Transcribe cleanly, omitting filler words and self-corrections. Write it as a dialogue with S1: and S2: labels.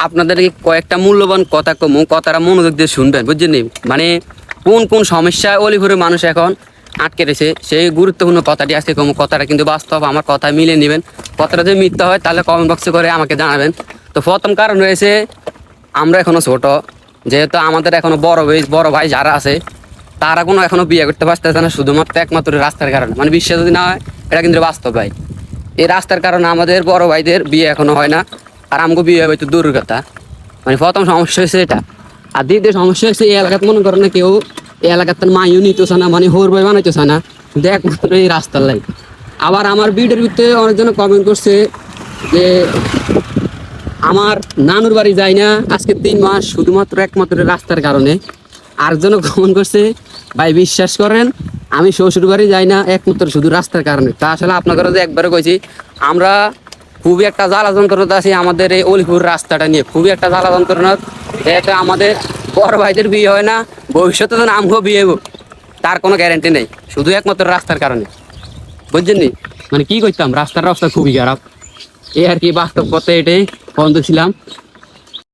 S1: আপনাদেরকে কয়েকটা মূল্যবান কথা কমু, কথাটা মনোযোগ দিয়ে শুনবেন, বুঝছেন নি? মানে কোন কোন সমস্যায় অলিপুরের মানুষ এখন আটকে রয়েছে সেই গুরুত্বপূর্ণ কথাটি আজকে কমু। কথাটা কিন্তু বাস্তব, আমার কথা মিলে নেবেন। কথাটা যদি মিথ্যা হয় তাহলে কমেন্ট বক্সে করে আমাকে জানাবেন। তো প্রথম কারণ রয়েছে আমরা এখনো ছোট, যেহেতু আমাদের এখনো বড় ভাই যারা আছে তারা কোনো এখনো বিয়ে করতে পারতেছে না, শুধুমাত্র একমাত্র রাস্তার কারণে। মানে বিশ্বাস যদি না হয়, এটা কিন্তু বাস্তব ভাই। এই রাস্তার কারণে আমাদের বড় ভাইদের বিয়ে এখনো হয় না, আর আমাকে বিয়ে হবে তো দূরের কথা। মানে প্রথম সমস্যা হয়েছে এটা। আর দ্বিতীয় সমস্যা হচ্ছে এই এলাকাতে মনে করেন না কেউ এই এলাকাতে মাইও নিতেছে না, মানে হোর ভাই বানাইতেছে না, কিন্তু একমাত্র এই রাস্তার লাই। আবার আমার ভিডিওর ভিতরে অনেকজন কমেন্ট করছে যে আমার নানুর বাড়ি যাই না আজকে 3 মাস শুধুমাত্র একমাত্র রাস্তার কারণে। আরেকজন কমেন্ট করছে ভাই বিশ্বাস করেন আমি শ্বশুর বাড়ি যাই না একমাত্র শুধু রাস্তার কারণে। তা আসলে আপনাদের যে একবারে কইছি, আমরা খুবই একটা জ্বালা যন্ত্রণা আছি আমাদের এই অলিপুর রাস্তাটা নিয়ে, খুবই একটা জ্বালা যন্ত্রণা। যেহেতু আমাদের বড় ভাইদের বিয়ে হয় না, ভবিষ্যতে তো আমগো বিয়ে হবো তার কোনো গ্যারান্টি নেই, শুধু একমাত্র রাস্তার কারণে, বুঝছেন নি? মানে কি করতাম, রাস্তার অবস্থা খুবই খারাপ। এই আর কি, বাস্তব পথে এটাই বন্ধ ছিলাম।